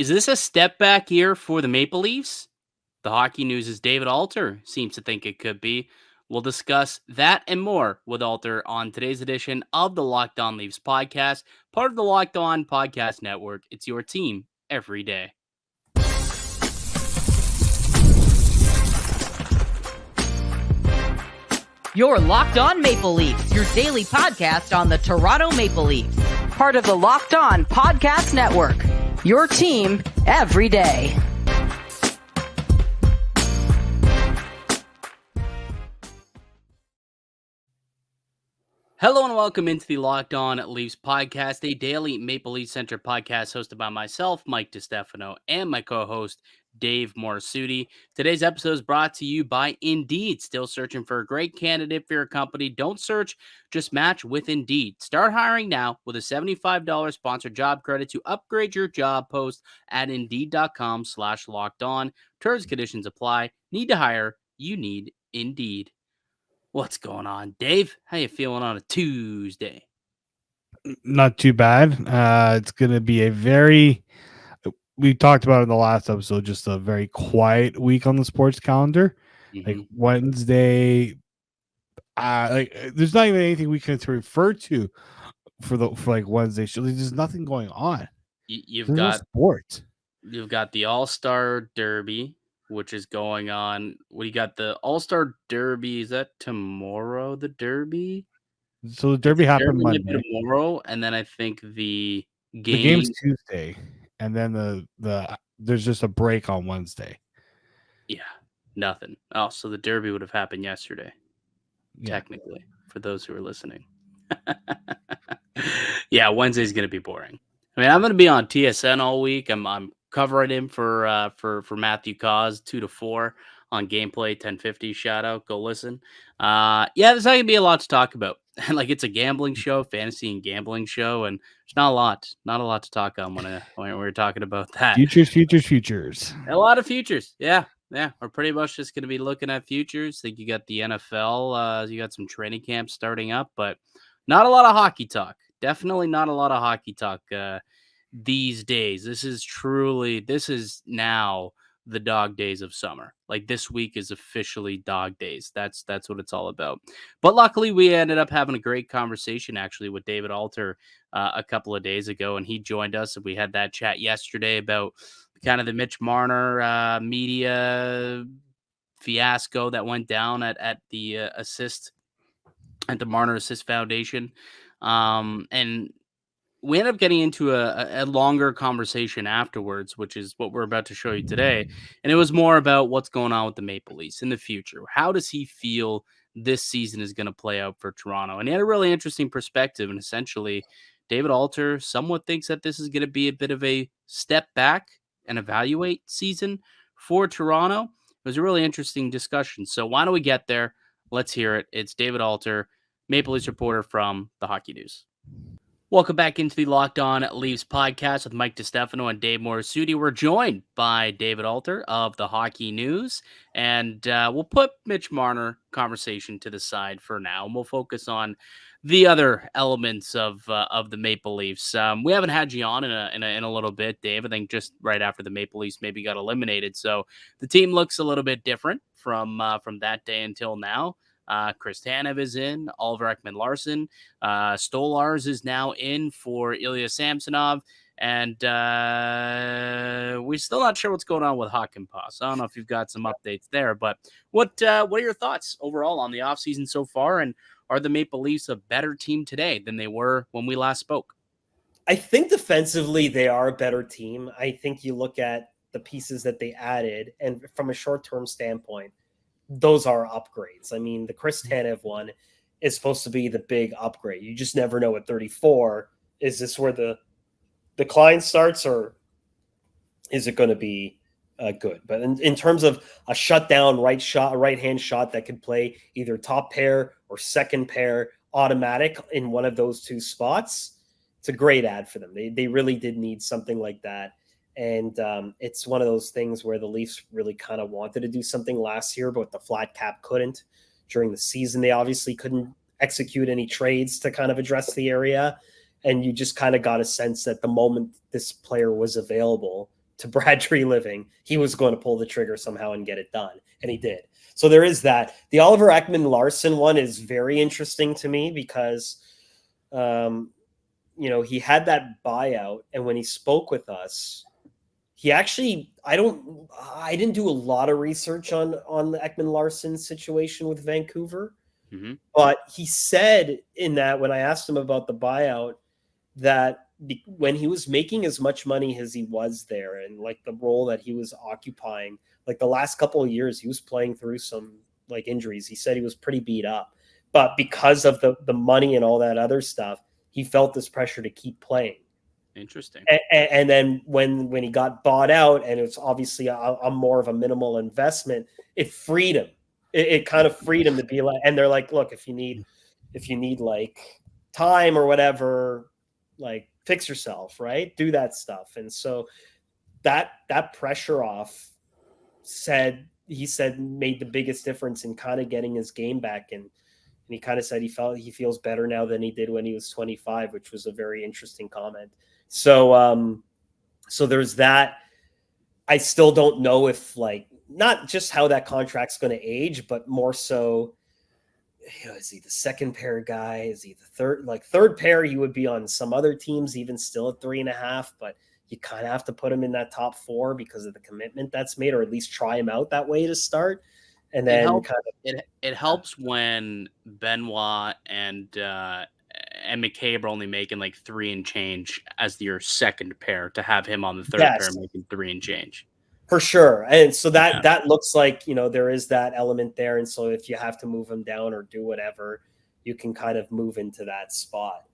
Is this a step back year for the Maple Leafs? The Hockey News' David Alter seems to think it could be. We'll discuss that and more with Alter on today's edition of the Locked On Leafs podcast, part of the Locked On Podcast Network. It's your team every day. You're Locked On Maple Leafs, your daily podcast on the Toronto Maple Leafs. Part of the Locked On Podcast Network, your team every day. Hello and welcome into the Locked On Leafs podcast, a daily Maple Leafs centered podcast hosted by myself, Mike DiStefano, and my co-host, Dave Morassutti. Today's episode is brought to you by Indeed. Still searching for a great candidate for your company? Don't search, just match with Indeed. Start hiring now with a $75 sponsored job credit to upgrade your job post at Indeed.com/lockedon. Terms and conditions apply. Need to hire? You need Indeed. What's going on, Dave? How you feeling on a Tuesday? Not too bad. It's going to be we talked about it in the last episode, just a very quiet week on the sports calendar. Like Wednesday, there's not even anything we can refer to for Wednesday show. There's nothing going on. You've got sports. You've got the All-Star Derby, which is going on. You got the All-Star Derby. Is that tomorrow, the Derby? So the Derby happened Monday. Tomorrow, and then I think the game's Tuesday, and then there's just a break on Wednesday. Yeah, nothing. Oh, so the Derby would have happened yesterday, technically, for those who are listening. Yeah, Wednesday's going to be boring. I mean, I'm going to be on TSN all week. I'm covering him for Matthew Cause 2 to 4 on Gameplay 1050. Shout out, go listen. There's not gonna be a lot to talk about. And it's a gambling show, fantasy and gambling show, and there's not a lot to talk on when we're talking about that. Futures. A lot of futures, yeah. We're pretty much just gonna be looking at futures. I think you got the NFL, you got some training camps starting up, but not a lot of hockey talk. Definitely not a lot of hockey talk. These days, this is now the dog days of summer. This week is officially dog days. That's what it's all about. But luckily, we ended up having a great conversation actually with David Alter a couple of days ago, and he joined us, and we had that chat yesterday about kind of the Mitch Marner media fiasco that went down at the assist at the Marner Assist Foundation, and we ended up getting into a longer conversation afterwards, which is what we're about to show you today. And it was more about what's going on with the Maple Leafs in the future. How does he feel this season is going to play out for Toronto? And he had a really interesting perspective. And essentially, David Alter somewhat thinks that this is going to be a bit of a step back and evaluate season for Toronto. It was a really interesting discussion. So why don't we get there? Let's hear it. It's David Alter, Maple Leafs reporter from the Hockey News. Welcome back into the Locked On Leafs podcast with Mike DiStefano and Dave Morassutti. We're joined by David Alter of the Hockey News, and we'll put Mitch Marner conversation to the side for now, and we'll focus on the other elements of the Maple Leafs. We haven't had you on in a little bit, Dave. I think just right after the Maple Leafs maybe got eliminated, so the team looks a little bit different from that day until now. Chris Tanev is in, Oliver Ekman-Larsson. Stolars is now in for Ilya Samsonov. And we're still not sure what's going on with Hakanpää. I don't know if you've got some updates there, but what are your thoughts overall on the offseason so far? And are the Maple Leafs a better team today than they were when we last spoke? I think defensively they are a better team. I think you look at the pieces that they added, and from a short-term standpoint, those are upgrades. I mean, the Chris Tanev one is supposed to be the big upgrade. You just never know at 34. Is this where the decline starts, or is it going to be good? But in terms of a shutdown right-hand shot that could play either top pair or second pair automatic in one of those two spots, it's a great ad for them. They really did need something like that. And it's one of those things where the Leafs really kind of wanted to do something last year, but the flat cap couldn't. During the season, they obviously couldn't execute any trades to kind of address the area. And you just kind of got a sense that the moment this player was available, to Brad Treliving, he was going to pull the trigger somehow and get it done. And he did. So there is that. The Oliver Ekman-Larsson one is very interesting to me because, he had that buyout. And when he spoke with us, he actually, I didn't do a lot of research on the Ekman-Larsson situation with Vancouver. Mm-hmm. But he said in that, when I asked him about the buyout, that when he was making as much money as he was there and like the role that he was occupying, like the last couple of years, he was playing through some like injuries. He said he was pretty beat up, but because of the money and all that other stuff, he felt this pressure to keep playing. Interesting. And then when he got bought out, and it's obviously a more of a minimal investment, it freed him. It kind of freed him to be like, and they're like, look, if you need like time or whatever, like fix yourself, right? Do that stuff. And so that pressure off he said made the biggest difference in kind of getting his game back. And he kind of said he feels better now than he did when he was 25, which was a very interesting comment. So there's that. I still don't know if like, not just how that contract's going to age, but more so, is he the second pair guy? Is he the third pair? He would be on some other teams, even still at 3.5, but you kind of have to put him in that top 4 because of the commitment that's made, or at least try him out that way to start. And then it helps when Benoit and McCabe are only making like 3 and change as your second pair, to have him on the third pair making 3 and change. For sure. And so that looks like, there is that element there. And so if you have to move him down or do whatever, you can kind of move into that spot.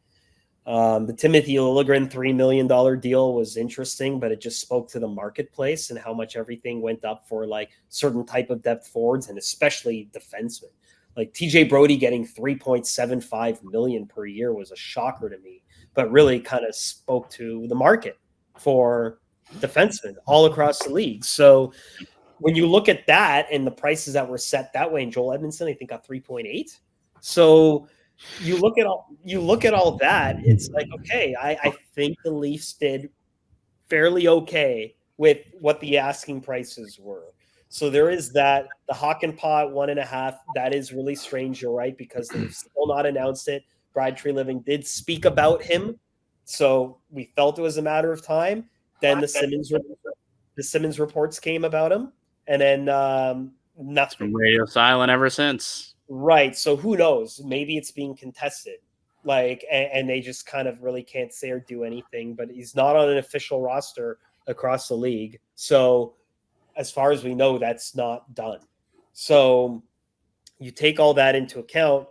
The Timothy Liljegren $3 million deal was interesting, but it just spoke to the marketplace and how much everything went up for like certain type of depth forwards and especially defensemen. Like TJ Brody getting $3.75 million per year was a shocker to me, but really kind of spoke to the market for defensemen all across the league. So when you look at that and the prices that were set that way, and Joel Edmondson, I think, got 3.8. So you look at all that, it's like, okay, I think the Leafs did fairly okay with what the asking prices were. So there is that. The Hakanpää 1.5, that is really strange, you're right, because they've still not announced it. Brad Treliving did speak about him, so we felt it was a matter of time. Then the Simmons reports came about him, and then nothing. Radio silent ever since. Right. So who knows? Maybe it's being contested, and they just kind of really can't say or do anything. But he's not on an official roster across the league, so as far as we know, that's not done. So you take all that into account.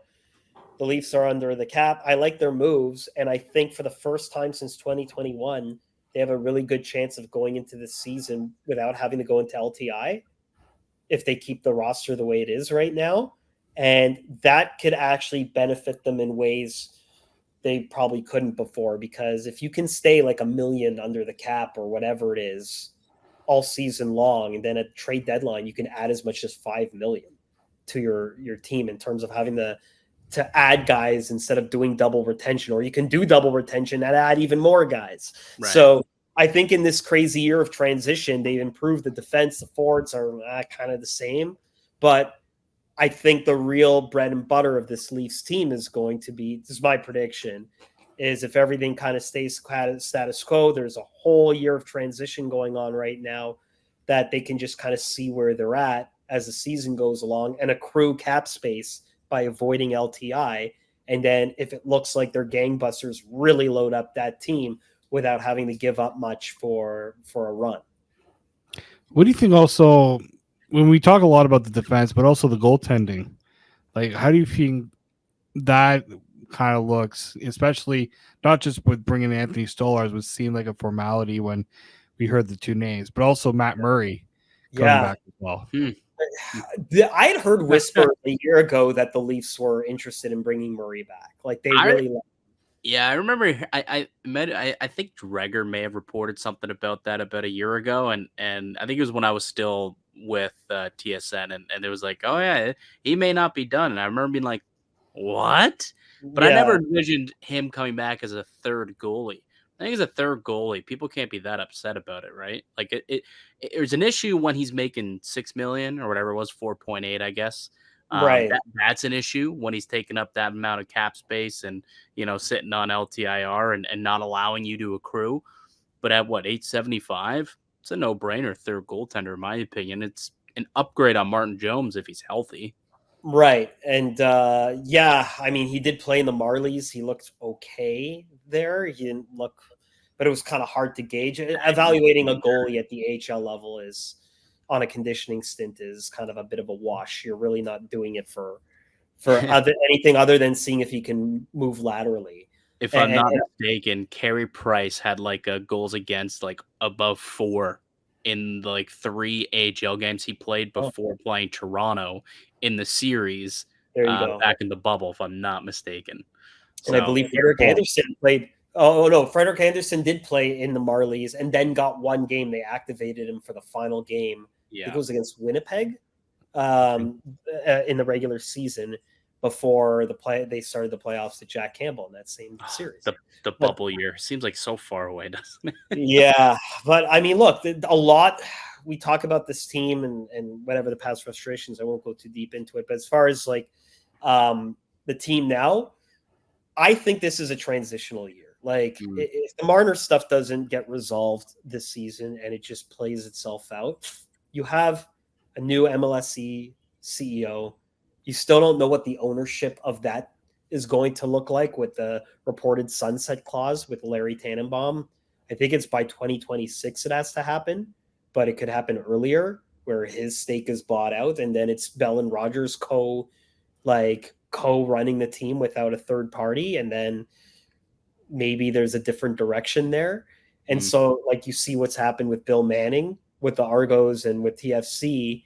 The Leafs are under the cap. I like their moves, and I think for the first time since 2021. They have a really good chance of going into the season without having to go into LTI if they keep the roster the way it is right now. And that could actually benefit them in ways they probably couldn't before, because if you can stay like $1 million under the cap or whatever it is all season long, and then at trade deadline, you can add as much as $5 million to your team in terms of having to add guys instead of doing double retention, or you can do double retention and add even more guys. Right. So I think in this crazy year of transition, they've improved the defense. The forwards are kind of the same, but I think the real bread and butter of this Leafs team is going to be, this is my prediction, is if everything kind of stays status quo, there's a whole year of transition going on right now that they can just kind of see where they're at as the season goes along and accrue cap space by avoiding LTI. And then if it looks like they're gangbusters, really load up that team without having to give up much for a run. What do you think also, when we talk a lot about the defense, but also the goaltending, like how do you think that kind of looks, especially not just with bringing Anthony Stolarz, which seemed like a formality when we heard the 2 names, but also Matt Murray coming back as well. I had heard whisper a year ago that the Leafs were interested in bringing Murray back. Like they really loved him. Yeah, I remember. I think Dreger may have reported something about that about a year ago, and I think it was when I was still with TSN, and it was like, oh yeah, he may not be done. And I remember being like, what? But I never envisioned him coming back as a third goalie. I think he's a third goalie. People can't be that upset about it, right? Like there's an issue when he's making $6 million or whatever it was, 4.8, I guess. Right. That's an issue when he's taking up that amount of cap space and sitting on LTIR and not allowing you to accrue. But at what, 875? It's a no-brainer third goaltender, in my opinion. It's an upgrade on Martin Jones if he's healthy. Right. And yeah, I mean, he did play in the Marlies. He looked okay there. He didn't look, but it was kind of hard to gauge. Evaluating a goalie at the AHL level is on a conditioning stint is kind of a bit of a wash. You're really not doing it for anything other than seeing if he can move laterally. If I'm not mistaken, Carey Price had like a goals against like above 4 in the 3 AHL games he played before playing Toronto in the series back in the bubble, if I'm not mistaken. And I believe Frederik Andersen played. Oh, no. Frederik Andersen did play in the Marlies and then got one game. They activated him for the final game. Yeah. I think it was against Winnipeg in the regular season before they started the playoffs to Jack Campbell in that same series. The bubble year seems like so far away, doesn't it? Yeah. But I mean, look, a lot we talk about this team and whatever the past frustrations. I won't go too deep into it. But as far as the team now, I think this is a transitional year. If the Marner stuff doesn't get resolved this season and it just plays itself out, you have a new MLSE CEO. You still don't know what the ownership of that is going to look like with the reported sunset clause with Larry Tannenbaum. I think it's by 2026 it has to happen, but it could happen earlier where his stake is bought out and then it's Bell and Rogers co-running the team without a third party, and then maybe there's a different direction there. And so you see what's happened with Bill Manning with the Argos and with TFC.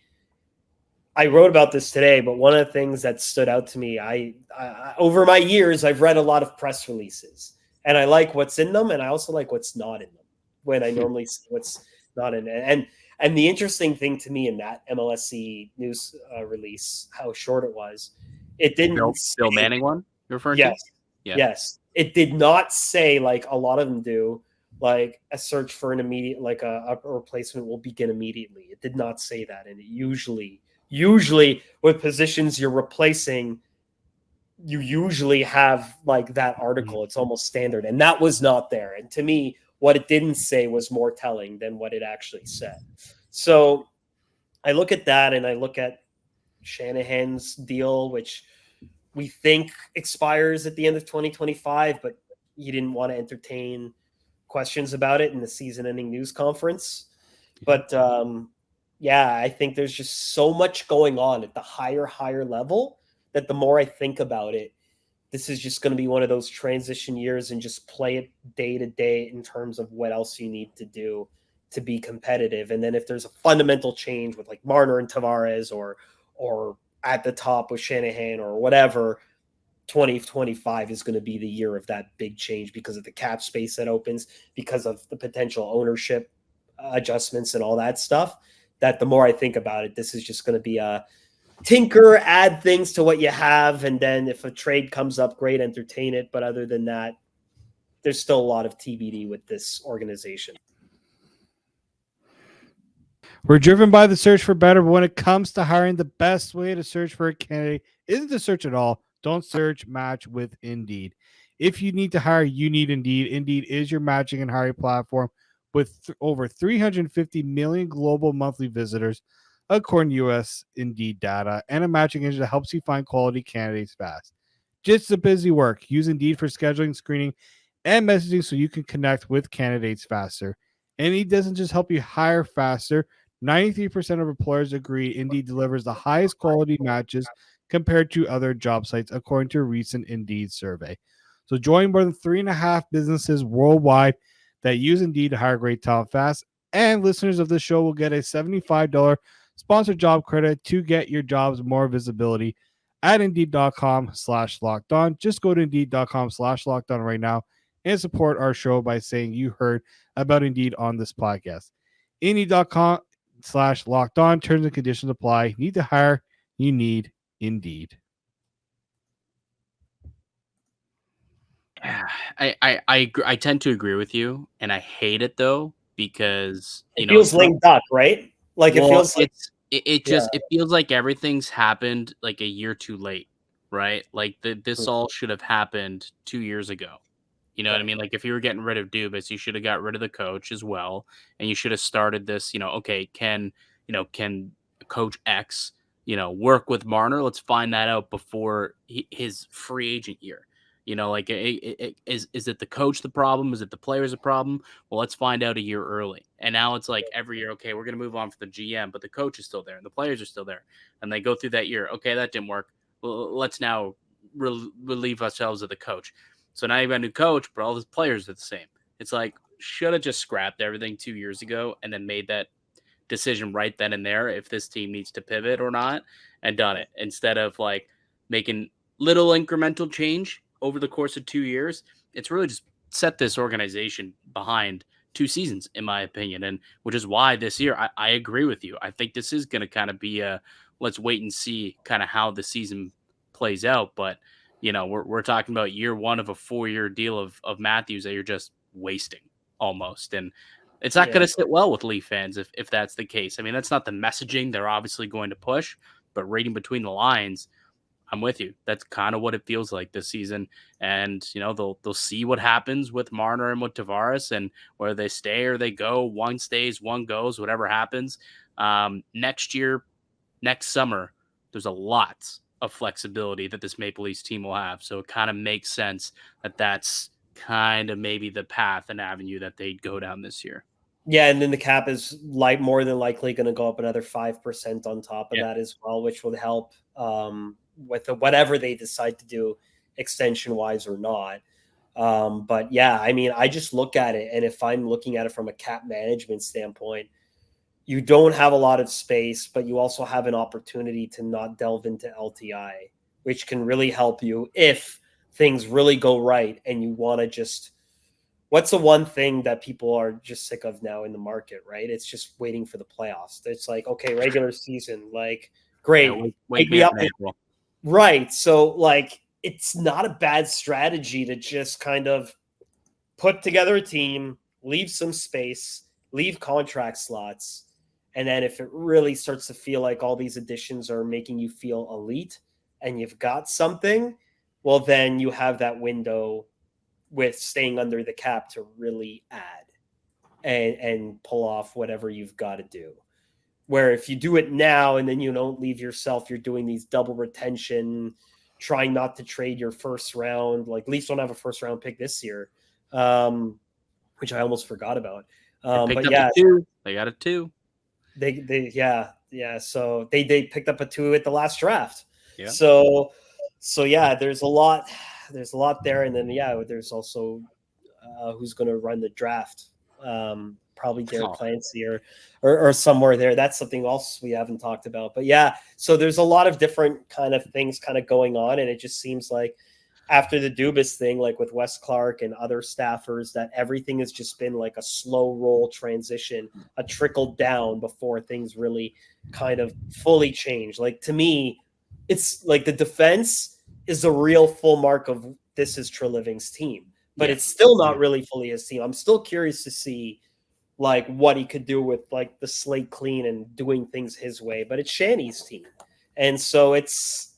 I wrote about this today, but one of the things that stood out to me, I over my years, I've read a lot of press releases and I like what's in them. And I also like what's not in them when I normally see what's not in it. And the interesting thing to me in that MLSE news release, how short it was, it didn't Bill Manning one you're referring to? Yes. It did not say like a lot of them do, like a search for an immediate, a replacement will begin immediately. It did not say that. And it usually with positions you're replacing, you usually have that article. It's almost standard. And that was not there. And to me, what it didn't say was more telling than what it actually said. So I look at that and I look at Shanahan's deal, which we think expires at the end of 2025, but he didn't want to entertain questions about it in the season-ending news conference. But I think there's just so much going on at the higher level that the more I think about it, this is just going to be one of those transition years and just play it day to day in terms of what else you need to do to be competitive. And then if there's a fundamental change with Marner and Tavares or at the top with Shanahan or whatever, 2025 is going to be the year of that big change because of the cap space that opens, because of the potential ownership adjustments and all that stuff. That the more I think about it, this is just going to be a tinker, add things to what you have. And then if a trade comes up, great, entertain it. But other than that, there's still a lot of TBD with this organization. We're driven by the search for better, but when it comes to hiring, the best way to search for a candidate isn't to search at all. Don't search, match with Indeed. If you need to hire, you need Indeed. Indeed is your matching and hiring platform with over 350 million global monthly visitors, according to U.S. Indeed data, and a matching engine that helps you find quality candidates fast. Just a busy work. Use Indeed for scheduling, screening, and messaging so you can connect with candidates faster. Indeed doesn't just help you hire faster. 93% of employers agree Indeed delivers the highest quality matches compared to other job sites, according to a recent Indeed survey. So join more than 3.5 businesses worldwide that use Indeed to hire great talent fast. And listeners of this show will get a $75 sponsored job credit to get your jobs more visibility at Indeed.com/lockedon. Just go to Indeed.com/lockedon right now and support our show by saying you heard about Indeed on this podcast. Indeed.com/lockedon. Terms and conditions apply. Need to hire? You need Indeed. I tend to agree with you, and I hate it though because It feels lame duck, right? Like it well, feels like it yeah. just it feels like everything's happened like a year too late, right? Like this all should have happened 2 years ago. You know what I Right. mean? Like if you were getting rid of Dubas, you should have got rid of the coach as well, and you should have started this. Okay, can Coach X, work with Marner? Let's find that out before his free agent year. Like is it the coach the problem? Is it the players the problem? Well, let's find out a year early. And now it's like every year, okay, we're gonna move on for the GM, but the coach is still there and the players are still there, and they go through that year. Okay, that didn't work. Well, let's now relieve ourselves of the coach. So now you've got a new coach, but all the players are the same. It's like should have just scrapped everything 2 years ago and then made that decision right then and there if this team needs to pivot or not, and done it instead of like making little incremental change over the course of 2 years. It's really just set this organization behind 2 seasons, in my opinion, and which is why this year I agree with you. I think this is going to kind of be a let's wait and see kind of how the season plays out, but we're talking about year one of a 4-year deal of Matthews that you're just wasting almost. And it's not going Yeah. to sit well with Leaf fans if that's the case. I mean, that's not the messaging they're obviously going to push, but reading between the lines, I'm with you. That's kind of what it feels like this season. And, they'll see what happens with Marner and with Tavares and whether they stay or they go. One stays, one goes, whatever happens. Next year, next summer, there's a lot of flexibility that this Maple Leafs team will have. So it kind of makes sense that that's kind of maybe the path and avenue that they'd go down this year. Yeah, and then the cap is like more than likely going to go up another 5% on top of that as well, which will help with whatever they decide to do, extension wise or not. But yeah, I mean, I just look at it, and if I'm looking at it from a cap management standpoint, you don't have a lot of space, but you also have an opportunity to not delve into LTI, which can really help you if things really go right and you want to just. What's the one thing that people are just sick of now in the market, right? It's just waiting for the playoffs. It's like, okay, regular season, like, great. Yeah, wake me up in April. Right. So, like, it's not a bad strategy to just kind of put together a team, leave some space, leave contract slots. And then if it really starts to feel like all these additions are making you feel elite and you've got something, well, then you have that window with staying under the cap to really add and pull off whatever you've got to do. Where if you do it now and then you don't leave yourself, you're doing these double retention, trying not to trade your first round. Like Leafs don't have a first round pick this year, which I almost forgot about. But yeah, they got a 2. Yeah. So they picked up a 2 at the last draft. Yeah. So yeah, there's a lot there. And then, there's also who's going to run the draft. Probably Derek Clancy or somewhere there. That's something else we haven't talked about. But yeah, so there's a lot of different kind of things kind of going on. And it just seems like after the Dubas thing, like with Wes Clark and other staffers, that everything has just been like a slow roll transition, a trickle down before things really kind of fully change. Like to me, it's like the defense is the real full mark of this is Treliving's team, but it's still not really fully his team. I'm still curious to see like what he could do with like the slate clean and doing things his way, but it's Shanny's team. And so it's,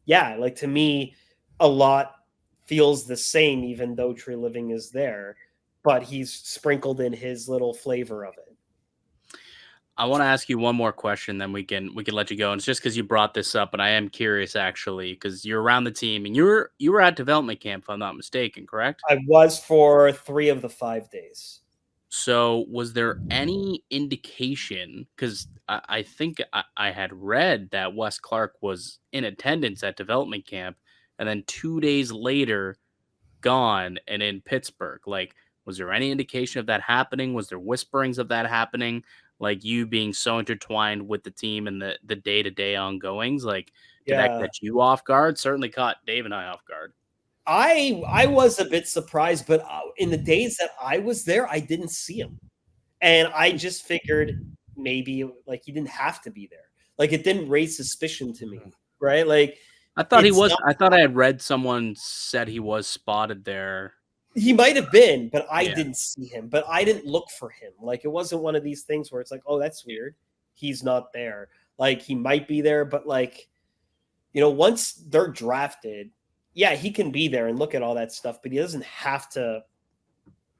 like to me, a lot feels the same, even though Treliving is there, but he's sprinkled in his little flavor of it. I want to ask you one more question, then we can let you go. And it's just because you brought this up, and I am curious actually, because you're around the team and you were at development camp, if I'm not mistaken, correct? I was for 3 of the 5 days. So was there any indication, because I think I had read that Wes Clark was in attendance at development camp and then 2 days later gone and in Pittsburgh. Like, was there any indication of that happening? Was there whisperings of that happening? Like you being so intertwined with the team and the day-to-day ongoings, like did that catch you off guard? Certainly caught Dave and I off guard. I was a bit surprised, but in the days that I was there, I didn't see him. And I just figured maybe like he didn't have to be there. Like it didn't raise suspicion to me, right? Like I thought he It's was. not- I thought I had read someone said he was spotted there. He might have been, but I Yeah. didn't see him. But I didn't look for him. Like, it wasn't one of these things where it's like, oh, that's weird. He's not there. Like, he might be there, but like, once they're drafted, yeah, he can be there and look at all that stuff, but he doesn't have to.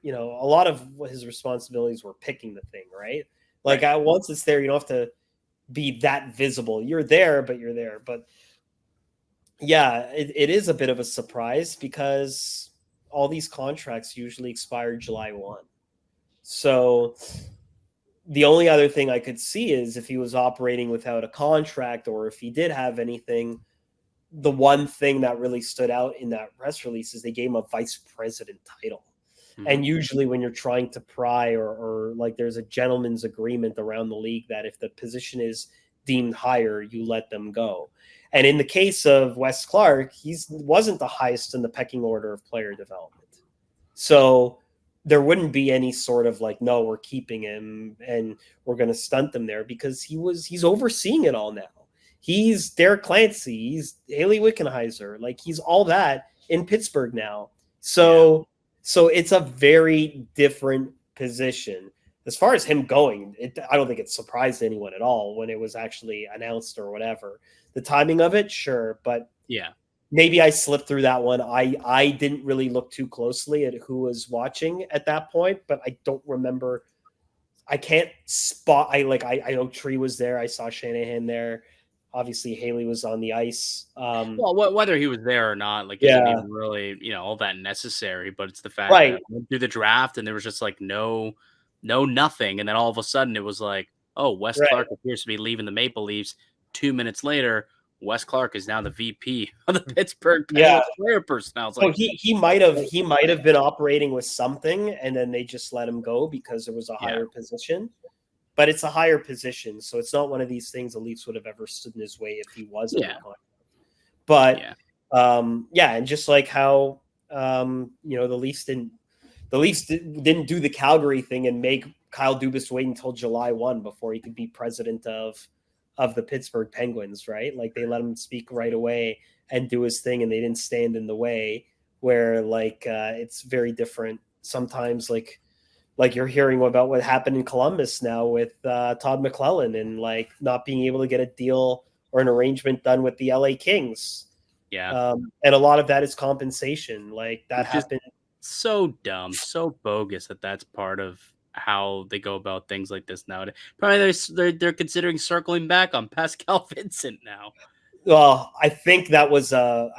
A lot of his responsibilities were picking the thing, right? Like, once it's there, you don't have to be that visible. You're there, but you're there. But yeah, it is a bit of a surprise because all these contracts usually expire July 1. So the only other thing I could see is if he was operating without a contract, or if he did have anything. The one thing that really stood out in that press release is they gave him a vice president title. Mm-hmm. And usually when you're trying to pry or like there's a gentleman's agreement around the league that if the position is deemed higher, you let them go. And in the case of Wes Clark, he wasn't the highest in the pecking order of player development. So there wouldn't be any sort of like, no, we're keeping him and we're going to stunt him there because he's overseeing it all now. He's Derek Clancy. He's Haley Wickenheiser. Like, he's all that in Pittsburgh now. So it's a very different position. As far as him going, I don't think it surprised anyone at all when it was actually announced or whatever. The timing of it, sure, but maybe I slipped through that one. I didn't really look too closely at who was watching at that point, but I don't remember. I can't spot. I know Tree was there. I saw Shanahan there. Obviously, Haley was on the ice. Well, whether he was there or not, like, isn't even really, all that necessary. But it's the fact that I went through the draft and there was just like no nothing, and then all of a sudden it was like, oh, Wes Clark appears to be leaving the Maple Leafs. 2 minutes later, Wes Clark is now the VP of the Pittsburgh player personnel. So he might have been operating with something, and then they just let him go because there was a higher position. But it's a higher position, so it's not one of these things the Leafs would have ever stood in his way if he wasn't. But and just like how the Leafs didn't do the Calgary thing and make Kyle Dubas wait until July 1 before he could be president of the Pittsburgh Penguins, right? Like, they let him speak right away and do his thing, and they didn't stand in the way. Where it's very different sometimes, like you're hearing about what happened in Columbus now with Todd McClellan and like not being able to get a deal or an arrangement done with the LA Kings. Yeah. And a lot of that is compensation. Like, that happened. So dumb, so bogus that's part of how they go about things like this nowadays. Probably they're considering circling back on Pascal Vincent now. Well, I think that was a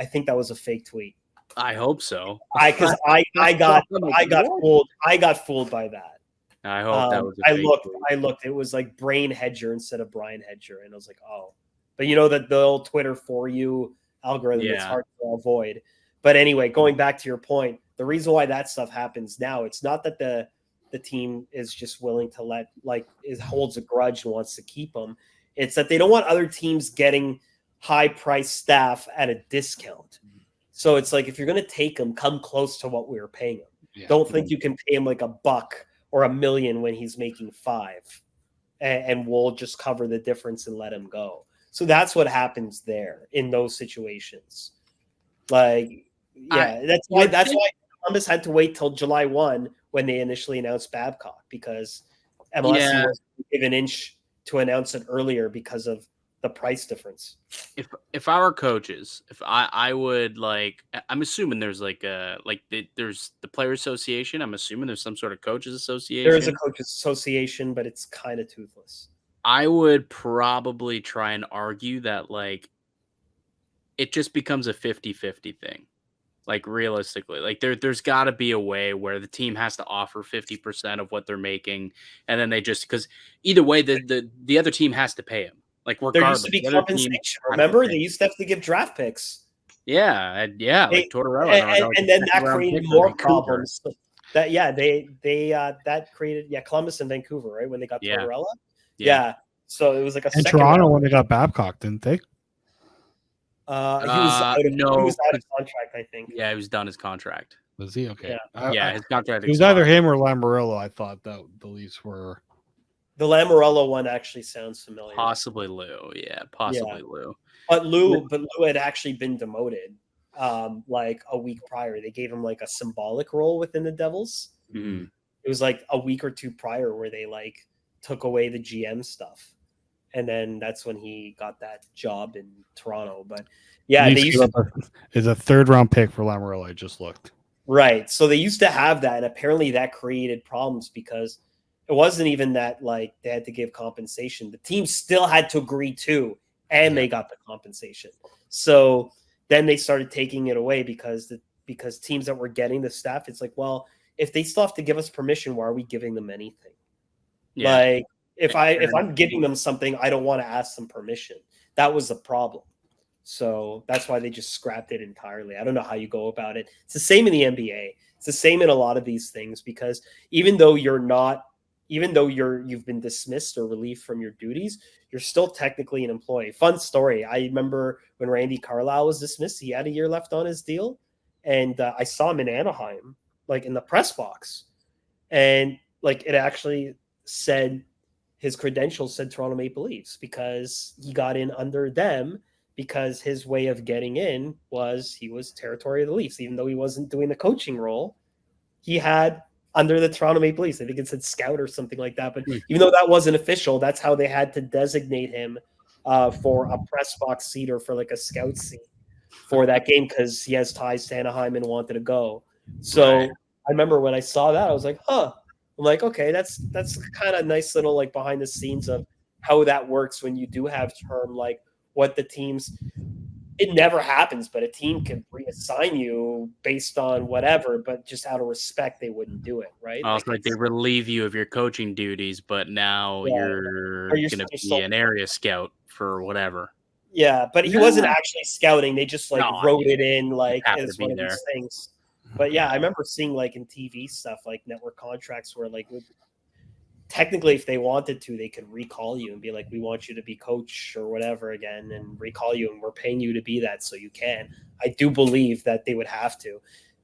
fake tweet. I hope so. I got fooled by that. I hope that was. I looked. It was like Brain Hedger instead of Brian Hedger, and I was like, oh. But that the old Twitter for you algorithm is hard to avoid. But anyway, going back to your point, the reason why that stuff happens now, it's not that the team is just willing to holds a grudge and wants to keep them. It's that they don't want other teams getting high-priced staff at a discount. So it's like, if you're going to take him, come close to what we were paying him. Yeah. Don't think you can pay him like $1 or $1 million when he's making $5, and we'll just cover the difference and let him go. So that's what happens there in those situations. That's why Columbus had to wait till July 1 when they initially announced Babcock, because MLS was given an inch to announce it earlier because of the price difference. If I were coaches, if I would I'm assuming there's there's the player association. I'm assuming there's some sort of coaches association. There is a coaches association, but it's kind of toothless. I would probably try and argue that it just becomes a 50-50 thing. Like, realistically, there's got to be a way where the team has to offer 50% of what they're making, and then they just, because either way the other team has to pay him. Like, regardless, there used to be compensation. Remember, they used to have to give draft picks. Yeah, like Tortorella, and then that created more problems. That created Columbus and Vancouver, right, when they got Tortorella. Yeah, so it was like and Toronto when they got Babcock, didn't they? He was out of contract, I think. Yeah, he was done his contract. Was he? Okay. Yeah, his contract. It was either him or Lamoriello. I thought that the Leafs were The Lamoriello one actually sounds familiar. Possibly Lou. Yeah, possibly Lou. But Lou had actually been demoted like a week prior. They gave him like a symbolic role within the Devils. Mm-hmm. It was like a week or two prior where they like took away the GM stuff. And then that's when he got that job in Toronto. But yeah, they used to, is a 3rd-round pick for Lamoriello. I just looked. right. So they used to have that, and apparently that created problems because it wasn't even that like they had to give compensation. The team still had to agree to, and they got the compensation. So then they started taking it away because teams that were getting the staff, it's like, well, if they still have to give us permission, why are we giving them anything? Yeah. Like if I'm giving them something, I don't want to ask them permission. That was the problem. So that's why they just scrapped it entirely. I don't know how you go about it. It's the same in the NBA. It's the same in a lot of these things because even though you've been dismissed or relieved from your duties, you're still technically an employee. Fun story. I remember when Randy Carlyle was dismissed, he had a year left on his deal. And I saw him in Anaheim, like in the press box. And like it actually said his credentials said Toronto Maple Leafs because he got in under them because his way of getting in was he was territory of the Leafs. Even though he wasn't doing the coaching role, he had under the Toronto Maple Leafs. I think it said scout or something like that. But even though that wasn't official, that's how they had to designate him for a press box seat or for like a scout seat for that game because he has ties to Anaheim and wanted to go. So I remember when I saw that, I was like, huh. I'm like, okay, that's kind of nice little like behind the scenes of how that works when you do have term like what the teams. It never happens, but a team can reassign you based on whatever, but just out of respect, they wouldn't do it, right? Well, like they relieve you of your coaching duties, but now you're going to be an area scout for whatever. Yeah, but he wasn't actually scouting. They just like wrote it in like as one of these things. But yeah, I remember seeing like in TV stuff, like network contracts where like technically if they wanted to, they could recall you and be like, we want you to be coach or whatever again and recall you and we're paying you to be that so you can. I do believe that they would have to.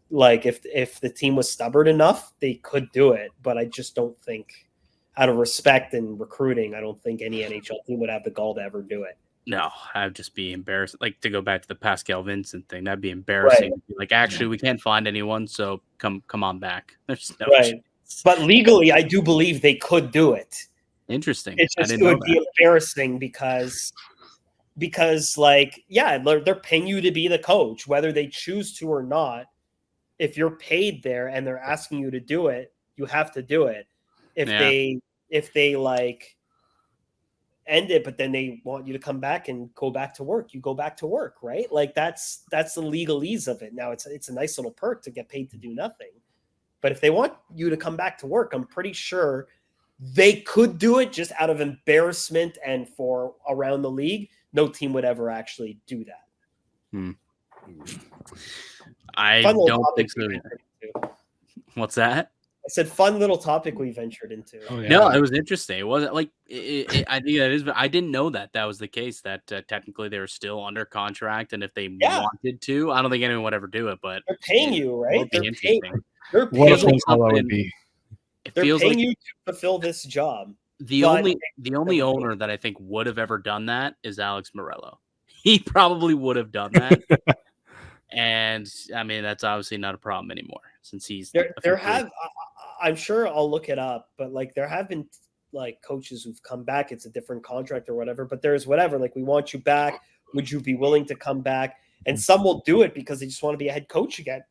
Like if the team was stubborn enough, they could do it. But I just don't think out of respect and recruiting, I don't think any NHL team would have the gall to ever do it. No, I'd just be embarrassed. Like to go back to the Pascal Vincent thing, that'd be embarrassing. Right. Like, actually, we can't find anyone, so come on back. There's no chance. But legally, I do believe they could do it. Interesting. It's just it would be embarrassing because like, yeah, they're paying you to be the coach, whether they choose to or not. If you're paid there and they're asking you to do it, you have to do it. If they like end it, but then they want you to come back and go back to work, you go back to work, right? Like that's the legalese of it. Now it's a nice little perk to get paid to do nothing. But if they want you to come back to work, I'm pretty sure they could do it just out of embarrassment and for around the league. No team would ever actually do that. I don't think so. What's that? I said fun little topic we ventured into. Oh, yeah. No, it was interesting. It wasn't like I think that is, but I didn't know that was the case. That technically they were still under contract, and if they wanted to, I don't think anyone would ever do it. But they're paying you, right? They're interesting. They're paying you to fulfill this job. The only owner that I think would have ever done that is Alex Morello. He probably would have done that. And I mean, that's obviously not a problem anymore since he's I'm sure I'll look it up, but like there have been like coaches who've come back. It's a different contract or whatever, but there's whatever, like we want you back. Would you be willing to come back? And some will do it because they just want to be a head coach again.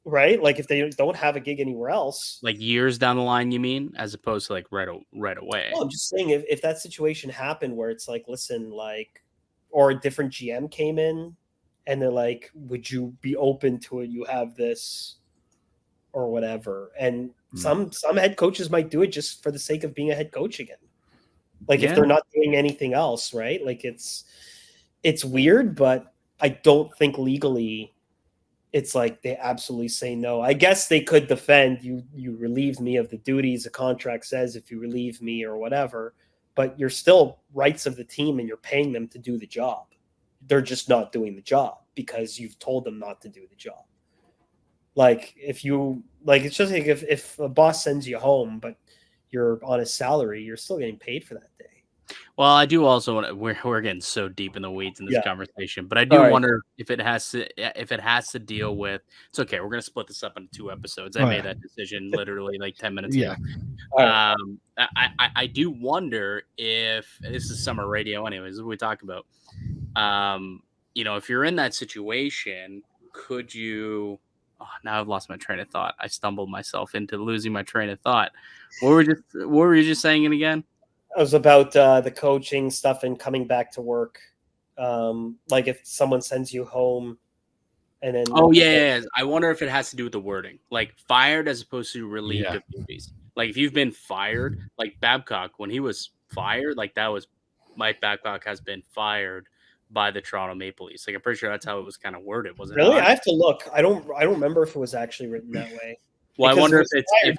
Right? Like if they don't have a gig anywhere else. Like years down the line, you mean, as opposed to like right away. Well, I'm just saying if that situation happened where it's like, listen, like, or a different GM came in and they're like, would you be open to it? You have this or whatever. And some head coaches might do it just for the sake of being a head coach again. Like if they're not doing anything else, right? Like it's weird, but I don't think legally it's like they absolutely say no. I guess they could defend you relieved me of the duties. The contract says if you relieve me or whatever, but you're still rights of the team and you're paying them to do the job. They're just not doing the job because you've told them not to do the job. Like if you like, it's just like if a boss sends you home, but you're on a salary, you're still getting paid for that day. Well, I do also want to, we're getting so deep in the weeds in this conversation, but I do All right. wonder if it has to deal with. It's okay. We're gonna split this up into 2 episodes. I made that decision literally like 10 minutes ago. I do wonder if this is summer radio, anyways. What we talk about. If you're in that situation, could you? Oh, now I've lost my train of thought. I stumbled myself into losing my train of thought. What were you just saying it again? It was about the coaching stuff and coming back to work. Like if someone sends you home and then... Oh, yeah. I wonder if it has to do with the wording. Like fired as opposed to relieved of duties. Like if you've been fired, like Babcock, when he was fired, like that was... Mike Babcock has been fired by the Toronto Maple Leafs. Like I'm pretty sure that's how it was kind of worded, wasn't it? Really? I have to look. I don't remember if it was actually written that way. Well, I wonder if that's the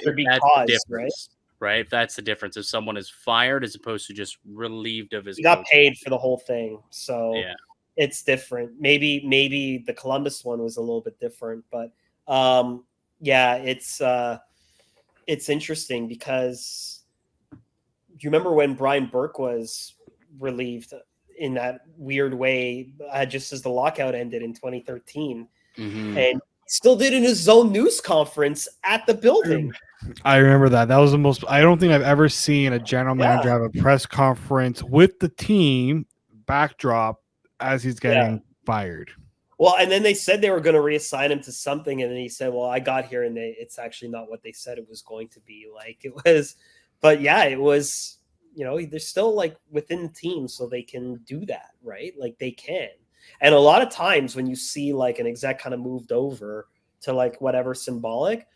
difference, right? Right, if that's the difference, if someone is fired as opposed to just relieved of his... He got paid for the whole thing, so it's different. Maybe the Columbus one was a little bit different, but it's interesting because you remember when Brian Burke was relieved in that weird way, just as the lockout ended in 2013, and still did in his own news conference at the building. I remember that. That was the most... I don't think I've ever seen a general manager have a press conference with the team backdrop as he's getting fired. Well, and then they said they were going to reassign him to something, and then he said, well, I got here, and it's actually not what they said it was going to be. Like it was... But yeah, it was... they're still like within the team, so they can do that, right? Like they can. And a lot of times when you see like an exec kind of moved over to like whatever symbolic,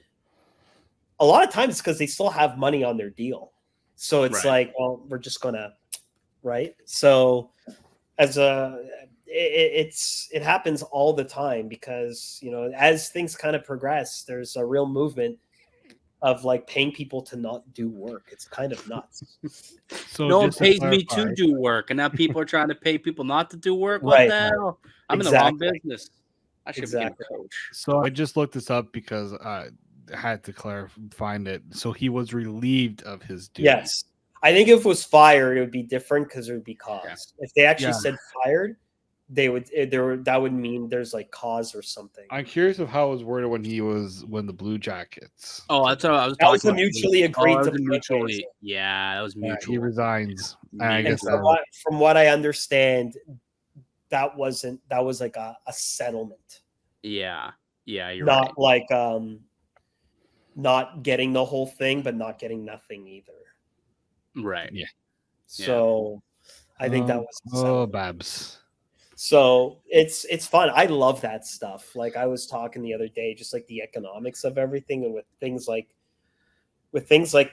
a lot of times it's because they still have money on their deal. So it's like, well, we're just gonna, right? So it happens all the time because, as things kind of progress, there's a real movement of like paying people to not do work. It's kind of nuts. So no one pays me to do work, and now people are trying to pay people not to do work. What the hell? I'm in the wrong business. I should be a coach. So I just looked this up because I had to find it. So he was relieved of his duties. Yes. I think if it was fired, it would be different because there would be cause. Yeah. If they actually said fired, that would mean there's like cause or something. I'm curious of how it was worded when the Blue Jackets. Oh, that's what I was talking about. That was mutually agreed to mutually. Yeah, that was mutual. He resigns. And from what I understand, that was like a settlement. Yeah, you're not right. Like not getting the whole thing, but not getting nothing either. Right. Yeah. So I think that was Babs. So it's fun. I love that stuff. Like I was talking the other day, just like the economics of everything, and with things like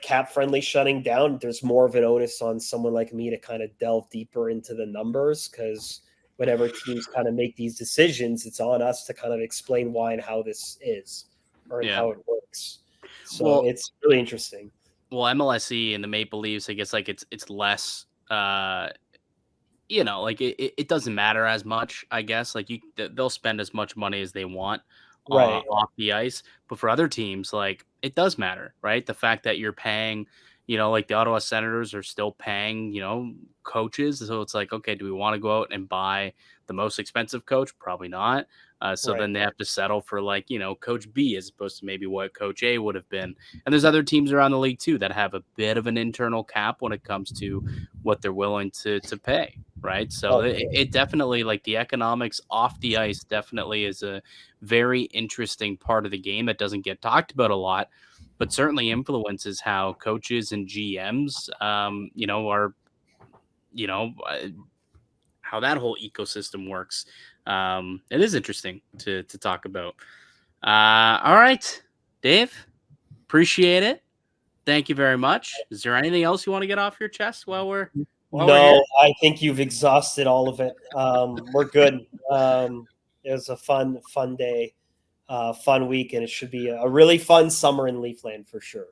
Cap Friendly shutting down, there's more of an onus on someone like me to kind of delve deeper into the numbers, because whenever teams kind of make these decisions, it's on us to kind of explain why and how this is, or how it works. So it's really interesting. Well, MLSE and the Maple Leafs, I guess like it's less like it doesn't matter as much, I guess. Like they'll spend as much money as they want off the ice. But for other teams, like it does matter, right? The fact that you're paying, like the Ottawa Senators are still paying, coaches. So it's like, okay, do we want to go out and buy the most expensive coach? Probably not. Then they have to settle for like, Coach B as opposed to maybe what Coach A would have been. And there's other teams around the league too that have a bit of an internal cap when it comes to what they're willing to pay. Right. So it definitely, like the economics off the ice definitely is a very interesting part of the game that doesn't get talked about a lot, but certainly influences how coaches and GMs, are, how that whole ecosystem works. It is interesting to talk about. All right, Dave, appreciate it. Thank you very much. Is there anything else you want to get off your chest while we're No, I think you've exhausted all of it. We're good. It was a fun day, fun week, and it should be a really fun summer in Leafland for sure.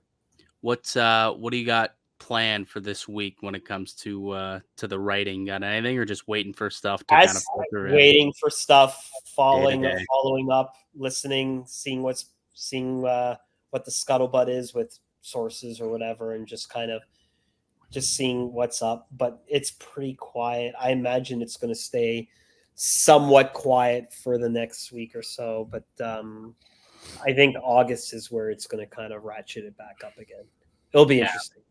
What do you got planned for this week when it comes to the writing? Got anything, or just waiting for stuff to kind of filter in? Waiting for stuff, following up, listening, seeing what the scuttlebutt is with sources or whatever, and just kind of just seeing what's up. But it's pretty quiet. I imagine it's going to stay somewhat quiet for the next week or so. But I think August is where it's going to kind of ratchet it back up again. It'll be interesting.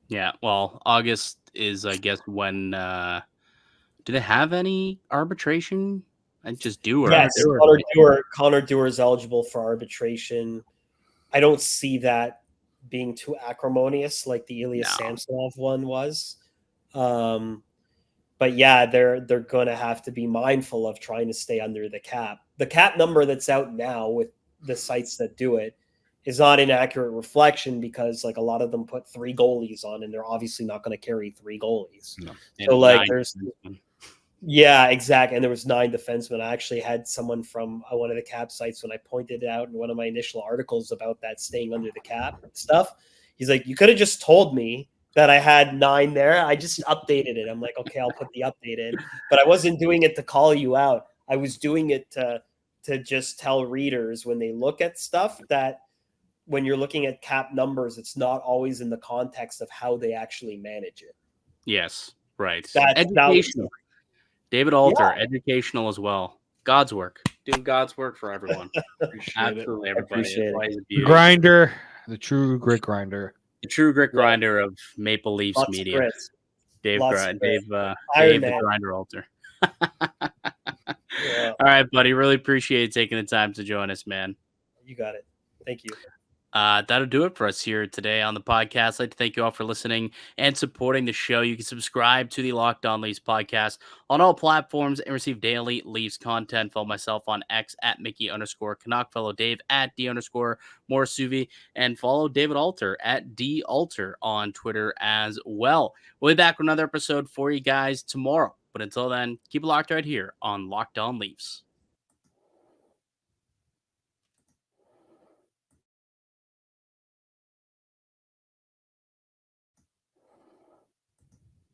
Yeah. Well, August is, I guess, when do they have any arbitration? I just Dewar. Yes, Connor Dewar is eligible for arbitration. I don't see that being too acrimonious like the Ilya Samsonov one was. But yeah, they're going to have to be mindful of trying to stay under the cap. The cap number that's out now with the sites that do it is not an accurate reflection, because like a lot of them put 3 goalies on, and they're obviously not going to carry 3 goalies. No. So like yeah, exactly. And there was 9 defensemen. I actually had someone from one of the cap sites, when I pointed it out in one of my initial articles about that staying under the cap stuff, he's like, you could have just told me that I had 9 there. I just updated it. I'm like, okay, I'll put the update in. But I wasn't doing it to call you out. I was doing it to just tell readers when they look at stuff that when you're looking at cap numbers, it's not always in the context of how they actually manage it. Yes, right. Educational. David Alter, educational as well. God's work. Doing God's work for everyone. Absolutely, everybody. The grinder, the true grit grinder. The true grit grinder of Maple Leafs media. Dave the Grinder Alter. Yeah. All right, buddy. Really appreciate you taking the time to join us, man. You got it. Thank you. That'll do it for us here today on the podcast. I'd like to thank you all for listening and supporting the show. You can subscribe to the Locked On Leafs podcast on all platforms and receive daily Leafs content. Follow myself on X at Mickey_Canuck. Follow Dave at D_Morassutti. And follow David Alter at DAlter on Twitter as well. We'll be back with another episode for you guys tomorrow. But until then, keep it locked right here on Locked On Leafs.